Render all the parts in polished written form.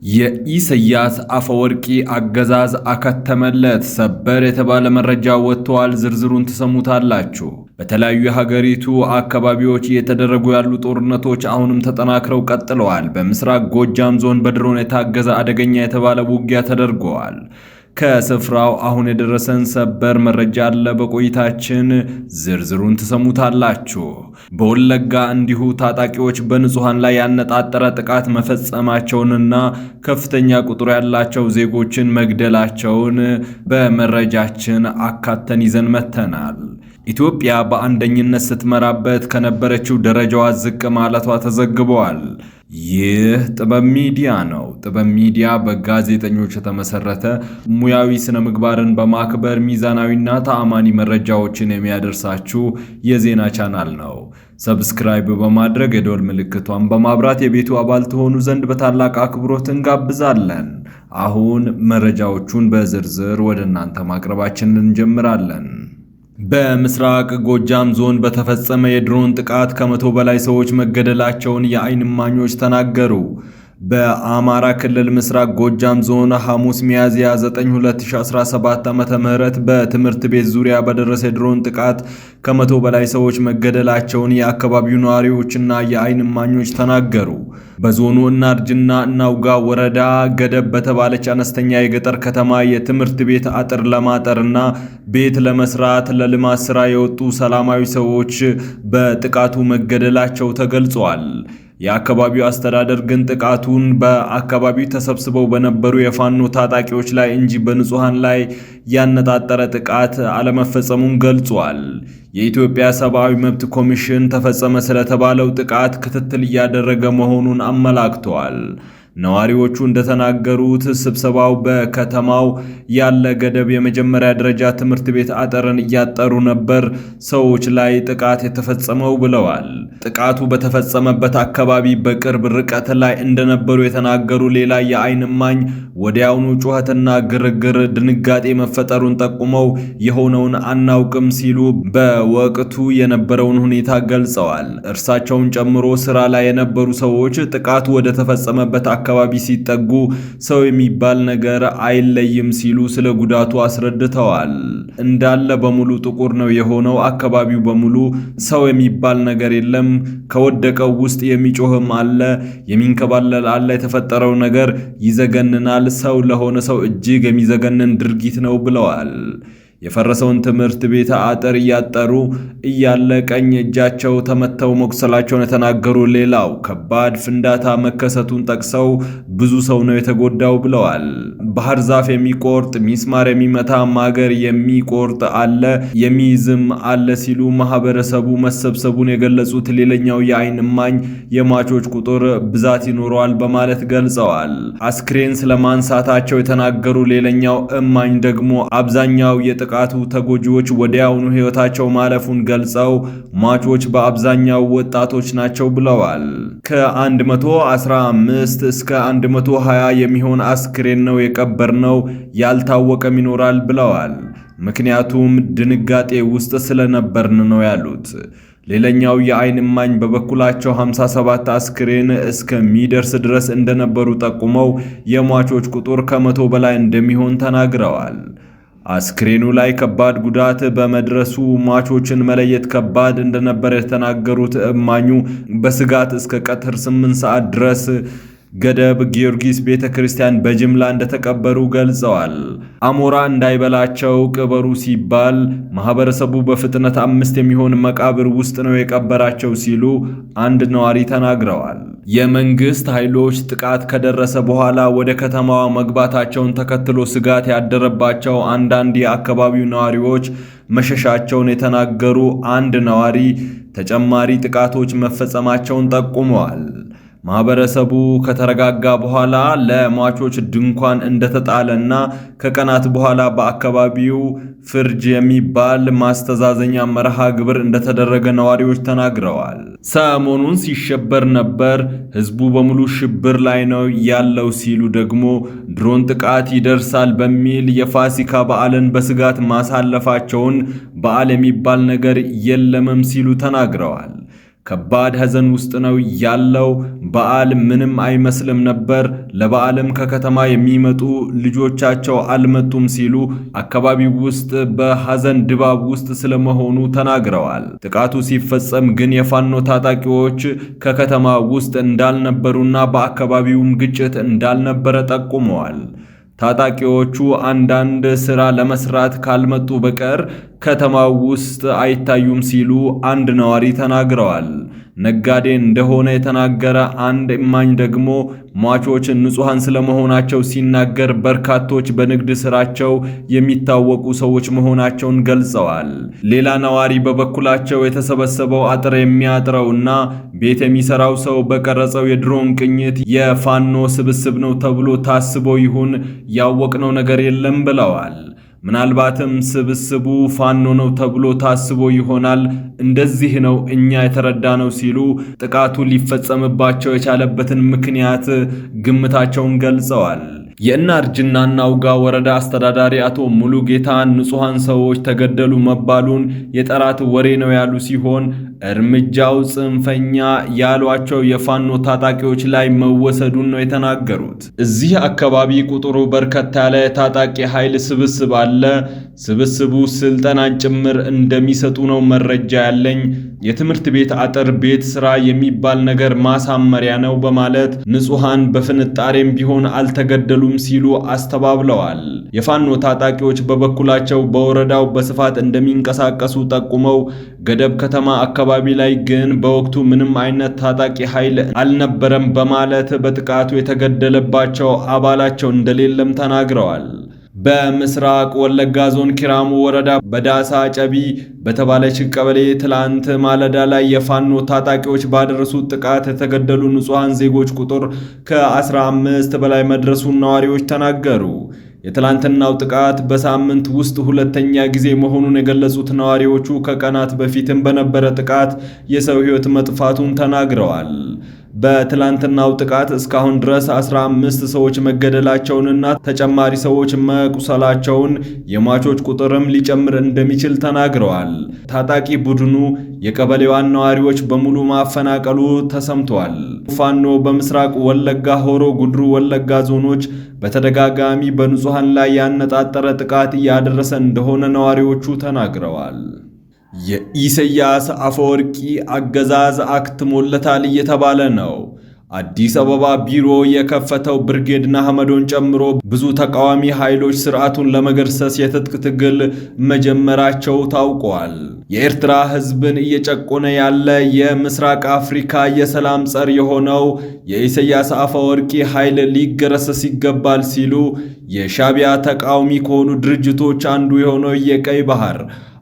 የኢሳያስ አፈወርቂ አገዛዝ አከተመለት። ሰበር የተባለ መረጃ ወጥቷል። ዝርዝሩን ትሰሙታላችሁ። በተለያዩ የሀገሪቱ አካባቢዎች እየተደረጉ ያሉ ጦርነቶች አሁንም ተጠናክረው ቀጥለዋል። በምስራቅ ጎጃም ዞን በድሮን የታገዘ አደገኛ የተባለ ውጊያ ተደርገዋል። ከስፍራው አሁን የደረሰን ሰበር መረጃ አለ። በቆይታችን ዝርዝሩን ትሰሙታላችሁ። በወለጋ እንዲሁ ታጣቂዎች በንጹሃን ላይ ያነጣጠረ ጥቃት መፈጸማቸውንና ከፍተኛ ቁጥር ያላቸው ዜጎችን መግደላቸውን በመረጃችን አካተን ይዘን መተናል። ኢትዮጵያ በአንደኝነት ስትመራበት ከነበረችው ደረጃዋ ዝቅ ማለቷ ተዘግቧል። ይህ ጥበብ ሚዲያ ነው። ጥበብ ሚዲያ በጋዜጠኞች የተመሰረተ ሙያዊ ስነ ምግባርን በማክበር ሚዛናዊና ተአማኒ መረጃዎችን የሚያደርሳችሁ የዜና ቻናል ነው። ሰብስክራይብ በማድረግ የደወል ምልክቷን በማብራት የቤቱ አባል ትሆኑ ዘንድ በታላቅ አክብሮት እንጋብዛለን። አሁን መረጃዎቹን በዝርዝር ወደ እናንተ ማቅረባችንን እንጀምራለን። በምስራቅ ጎጃም ዞን በተፈጸመ የድሮን ጥቃት ከ100 በላይ ሰዎች መገደላቸውን የዓይን እማኞች ተናገሩ። በአማራ ክልል ምስራቅ ጎጃም ዞን ሐሙስ ሚያዝያ 9 2017 ዓ.ም በትምህርት ቤት ዙሪያ በደረሰ የድሮን ጥቃት ከ100 በላይ ሰዎች መገደላቸውን የአካባቢው ነዋሪዎችና የዓይን እማኞች ተናገሩ። በዞኑ እናርጅና እናውጋ ወረዳ ገደብ በተባለች አነስተኛ የገጠር ከተማ የትምህርት ቤት አጥር ለማጠርና ቤት ለመስራት ለልማት ሥራ የወጡ ሰላማዊ ሰዎች በጥቃቱ መገደላቸው ተገልጿል። የአካባቢው አስተዳደር ግን ጥቃቱን በአካባቢው ተሰብስበው በነበሩ የፋኖ ታጣቂዎች ላይ እንጂ በንጹሃን ላይ ያነጣጠረ ጥቃት አለመፈጸሙን ገልጿል። የኢትዮጵያ ሰብአዊ መብት ኮሚሽን ተፈጸመ ስለተባለው ጥቃት ክትትል እያደረገ መሆኑን አመላክተዋል። ነዋሪዎቹ እንደተናገሩት ስብሰባው በከተማው ያለ ገደብ የመጀመሪያ ደረጃ ትምህርት ቤት አጥርን እያጠሩ ነበር ሰዎች ላይ ጥቃት የተፈጸመው ብለዋል። ጥቃቱ በተፈጸመበት አካባቢ በቅርብ ርቀት ላይ እንደነበሩ የተናገሩ ሌላ የዓይን እማኝ ወዲያውኑ ጩኸትና ግርግር፣ ድንጋጤ መፈጠሩን ጠቁመው የሆነውን አናውቅም ሲሉ በወቅቱ የነበረውን ሁኔታ ገልጸዋል። እርሳቸውን ጨምሮ ስራ ላይ የነበሩ ሰዎች ጥቃቱ ወደ ተፈጸመበት አካባቢ ሲጠጉ ሰው የሚባል ነገር አይለይም ሲሉ ስለ ጉዳቱ አስረድተዋል። እንዳለ በሙሉ ጥቁር ነው የሆነው። አካባቢው በሙሉ ሰው የሚባል ነገር የለም። ከወደቀው ውስጥ የሚጮህም አለ፣ የሚንከባለል አለ። የተፈጠረው ነገር ይዘገንናል። ሰው ለሆነ ሰው እጅግ የሚዘገንን ድርጊት ነው ብለዋል። የፈረሰውን ትምህርት ቤት አጥር እያጠሩ እያለ ቀኝ እጃቸው ተመተው መቁሰላቸውን የተናገሩ ሌላው ከባድ ፍንዳታ መከሰቱን ጠቅሰው ብዙ ሰው ነው የተጎዳው ብለዋል። ባህር ዛፍ የሚቆርጥ ሚስማር የሚመታ ማገር የሚቆርጥ አለ፣ የሚይዝም አለ ሲሉ ማህበረሰቡ መሰብሰቡን የገለጹት ሌላኛው የዓይን እማኝ የሟቾች ቁጥር ብዛት ይኖረዋል በማለት ገልጸዋል። አስክሬን ስለማንሳታቸው የተናገሩ ሌላኛው እማኝ ደግሞ አብዛኛው ጥቃቱ ተጎጂዎች ወዲያውኑ ሕይወታቸው ማለፉን ገልጸው ሟቾች በአብዛኛው ወጣቶች ናቸው ብለዋል። ከ115 እስከ 120 የሚሆን አስክሬን ነው የቀበርነው፣ ያልታወቀም ይኖራል ብለዋል። ምክንያቱም ድንጋጤ ውስጥ ስለነበርን ነው ያሉት። ሌላኛው የዓይን እማኝ በበኩላቸው 57 አስክሬን እስከሚደርስ ድረስ እንደነበሩ ጠቁመው የሟቾች ቁጥር ከ100 በላይ እንደሚሆን ተናግረዋል። አስክሬኑ ላይ ከባድ ጉዳት በመድረሱ ሟቾችን መለየት ከባድ እንደነበር የተናገሩት እማኙ በስጋት እስከ ቀትር 8 ሰዓት ድረስ ገደብ ጊዮርጊስ ቤተ ክርስቲያን በጅምላ እንደተቀበሩ ገልጸዋል። አሞራ እንዳይበላቸው ቅበሩ ሲባል ማህበረሰቡ በፍጥነት 5 የሚሆን መቃብር ውስጥ ነው የቀበራቸው ሲሉ አንድ ነዋሪ ተናግረዋል። የመንግስት ኃይሎች ጥቃት ከደረሰ በኋላ ወደ ከተማዋ መግባታቸውን ተከትሎ ስጋት ያደረባቸው አንዳንድ የአካባቢው ነዋሪዎች መሸሻቸውን የተናገሩ አንድ ነዋሪ ተጨማሪ ጥቃቶች መፈጸማቸውን ጠቁመዋል። ማህበረሰቡ ከተረጋጋ በኋላ ለሟቾች ድንኳን እንደተጣለና ከቀናት በኋላ በአካባቢው ፍርጅ የሚባል ማስተዛዘኛ መርሃ ግብር እንደተደረገ ነዋሪዎች ተናግረዋል። ሰሞኑን ሲሸበር ነበር፣ ህዝቡ በሙሉ ሽብር ላይ ነው ያለው ሲሉ ደግሞ ድሮን ጥቃት ይደርሳል በሚል የፋሲካ በዓልን በስጋት ማሳለፋቸውን በዓል የሚባል ነገር የለምም ሲሉ ተናግረዋል። ከባድ ሐዘን ውስጥ ነው ያለው። በዓል ምንም አይመስልም ነበር። ለበዓልም ከከተማ የሚመጡ ልጆቻቸው አልመጡም ሲሉ አካባቢው ውስጥ በሐዘን ድባብ ውስጥ ስለመሆኑ ተናግረዋል። ጥቃቱ ሲፈጸም ግን የፋኖ ታጣቂዎች ከከተማ ውስጥ እንዳልነበሩና በአካባቢውም ግጭት እንዳልነበረ ጠቁመዋል። ታጣቂዎቹ አንዳንድ ሥራ ለመስራት ካልመጡ በቀር ከተማው ውስጥ አይታዩም ሲሉ አንድ ነዋሪ ተናግረዋል። ነጋዴ እንደሆነ የተናገረ አንድ እማኝ ደግሞ ሟቾች ንጹሃን ስለመሆናቸው ሲናገር በርካቶች በንግድ ስራቸው የሚታወቁ ሰዎች መሆናቸውን ገልጸዋል። ሌላ ነዋሪ በበኩላቸው የተሰበሰበው አጥር የሚያጥረውና ቤት የሚሰራው ሰው በቀረጸው የድሮን ቅኝት የፋኖ ስብስብ ነው ተብሎ ታስቦ ይሁን ያወቅነው ነገር የለም ብለዋል። ምናልባትም ስብስቡ ፋኖ ነው ተብሎ ታስቦ ይሆናል፣ እንደዚህ ነው እኛ የተረዳነው ሲሉ ጥቃቱ ሊፈጸምባቸው የቻለበትን ምክንያት ግምታቸውን ገልጸዋል። የእናርጅና እናውጋ ወረዳ አስተዳዳሪ አቶ ሙሉጌታ ንጹሃን ሰዎች ተገደሉ መባሉን የጠላት ወሬ ነው ያሉ ሲሆን እርምጃው ጽንፈኛ ያሏቸው የፋኖ ታጣቂዎች ላይ መወሰዱን ነው የተናገሩት። እዚህ አካባቢ ቁጥሩ በርከት ያለ ታጣቂ ኃይል ስብስብ አለ። ስብስቡ ስልጠናን ጭምር እንደሚሰጡ ነው መረጃ ያለኝ። የትምህርት ቤት አጥር ቤት ስራ የሚባል ነገር ማሳመሪያ ነው በማለት ንጹሃን በፍንጣሬም ቢሆን አልተገደሉም ሲሉ አስተባብለዋል። የፋኖ ታጣቂዎች በበኩላቸው በወረዳው በስፋት እንደሚንቀሳቀሱ ጠቁመው ገደብ ከተማ አካባቢ ላይ ግን በወቅቱ ምንም አይነት ታጣቂ ኃይል አልነበረም በማለት በጥቃቱ የተገደለባቸው አባላቸው እንደሌለም ተናግረዋል። በምስራቅ ወለጋ ዞን ኪራሙ ወረዳ በዳሳ ጨቢ በተባለች ቀበሌ ትላንት ማለዳ ላይ የፋኖ ታጣቂዎች ባደረሱት ጥቃት የተገደሉ ንጹሃን ዜጎች ቁጥር ከ15 በላይ መድረሱን ነዋሪዎች ተናገሩ። የትላንትናው ጥቃት በሳምንት ውስጥ ሁለተኛ ጊዜ መሆኑን የገለጹት ነዋሪዎቹ ከቀናት በፊትም በነበረ ጥቃት የሰው ሕይወት መጥፋቱን ተናግረዋል። በትላንትናው ጥቃት እስካሁን ድረስ 15 ሰዎች መገደላቸውንና ተጨማሪ ሰዎች መቁሰላቸውን የሟቾች ቁጥርም ሊጨምር እንደሚችል ተናግረዋል። ታጣቂ ቡድኑ የቀበሌዋን ነዋሪዎች በሙሉ ማፈናቀሉ ተሰምቷል። ፋኖ በምስራቅ ወለጋ፣ ሆሮ ጉድሩ ወለጋ ዞኖች በተደጋጋሚ በንጹሃን ላይ ያነጣጠረ ጥቃት እያደረሰ እንደሆነ ነዋሪዎቹ ተናግረዋል። የኢሳያስ አፈወርቂ አገዛዝ አክትሞለታል እየተባለ ነው። አዲስ አበባ ቢሮ የከፈተው ብርጌድ ንሓመዶን ጨምሮ ብዙ ተቃዋሚ ኃይሎች ስርዓቱን ለመገርሰስ የትጥቅ ትግል መጀመራቸው ታውቋል። የኤርትራ ሕዝብን እየጨቆነ ያለ የምስራቅ አፍሪካ የሰላም ጸር የሆነው የኢሳያስ አፈወርቂ ኃይል ሊገረሰስ ይገባል ሲሉ የሻዕቢያ ተቃዋሚ ከሆኑ ድርጅቶች አንዱ የሆነው የቀይ ባህር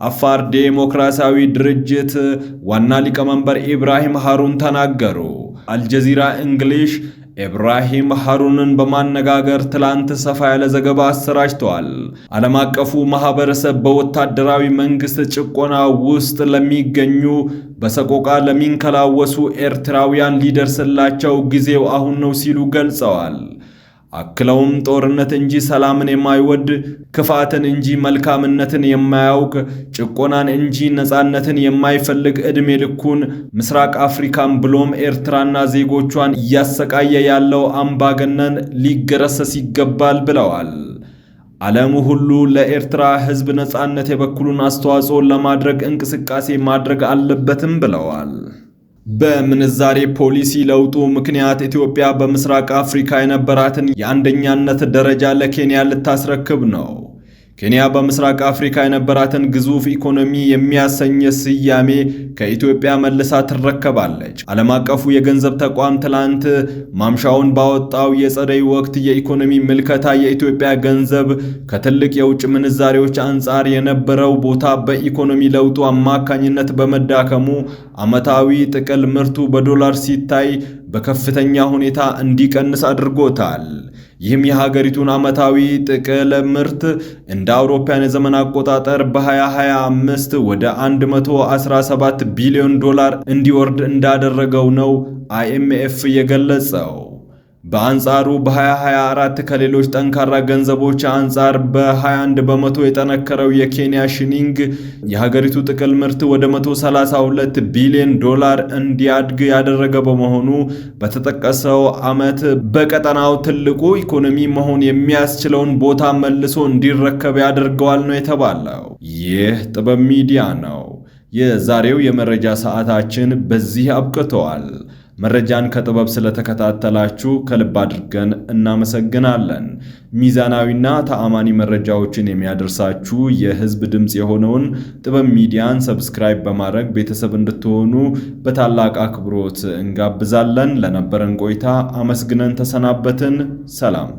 አፋር ዴሞክራሲያዊ ድርጅት ዋና ሊቀመንበር ኢብራሂም ሃሩን ተናገሩ። አልጀዚራ እንግሊሽ ኢብራሂም ሃሩንን በማነጋገር ትላንት ሰፋ ያለ ዘገባ አሰራጭተዋል። ዓለም አቀፉ ማህበረሰብ በወታደራዊ መንግስት ጭቆና ውስጥ ለሚገኙ በሰቆቃ ለሚንከላወሱ ኤርትራውያን ሊደርስላቸው ጊዜው አሁን ነው ሲሉ ገልጸዋል። አክለውም ጦርነት እንጂ ሰላምን የማይወድ ክፋትን እንጂ መልካምነትን የማያውቅ ጭቆናን እንጂ ነፃነትን የማይፈልግ ዕድሜ ልኩን ምስራቅ አፍሪካን ብሎም ኤርትራና ዜጎቿን እያሰቃየ ያለው አምባገነን ሊገረሰስ ይገባል ብለዋል። ዓለሙ ሁሉ ለኤርትራ ሕዝብ ነፃነት የበኩሉን አስተዋጽኦ ለማድረግ እንቅስቃሴ ማድረግ አለበትም ብለዋል። በምንዛሬ ፖሊሲ ለውጡ ምክንያት ኢትዮጵያ በምስራቅ አፍሪካ የነበራትን የአንደኛነት ደረጃ ለኬንያ ልታስረክብ ነው። ኬንያ በምስራቅ አፍሪካ የነበራትን ግዙፍ ኢኮኖሚ የሚያሰኝ ስያሜ ከኢትዮጵያ መልሳ ትረከባለች። ዓለም አቀፉ የገንዘብ ተቋም ትላንት ማምሻውን ባወጣው የጸደይ ወቅት የኢኮኖሚ ምልከታ የኢትዮጵያ ገንዘብ ከትልቅ የውጭ ምንዛሬዎች አንጻር የነበረው ቦታ በኢኮኖሚ ለውጡ አማካኝነት በመዳከሙ ዓመታዊ ጥቅል ምርቱ በዶላር ሲታይ በከፍተኛ ሁኔታ እንዲቀንስ አድርጎታል። ይህም የሀገሪቱን ዓመታዊ ጥቅል ምርት እንደ አውሮፓውያን የዘመን አቆጣጠር በ2025 ወደ 117 ቢሊዮን ዶላር እንዲወርድ እንዳደረገው ነው አይኤምኤፍ የገለጸው። በአንጻሩ በ2024 ከሌሎች ጠንካራ ገንዘቦች አንጻር በ21 በመቶ የጠነከረው የኬንያ ሽሊንግ የሀገሪቱ ጥቅል ምርት ወደ $132 ቢሊዮን እንዲያድግ ያደረገ በመሆኑ በተጠቀሰው ዓመት በቀጠናው ትልቁ ኢኮኖሚ መሆን የሚያስችለውን ቦታ መልሶ እንዲረከብ ያደርገዋል ነው የተባለው። ይህ ጥበብ ሚዲያ ነው። የዛሬው የመረጃ ሰዓታችን በዚህ አብቅተዋል። መረጃን ከጥበብ ስለተከታተላችሁ ከልብ አድርገን እናመሰግናለን። ሚዛናዊና ተአማኒ መረጃዎችን የሚያደርሳችሁ የሕዝብ ድምጽ የሆነውን ጥበብ ሚዲያን ሰብስክራይብ በማድረግ ቤተሰብ እንድትሆኑ በታላቅ አክብሮት እንጋብዛለን። ለነበረን ቆይታ አመስግነን ተሰናበትን። ሰላም።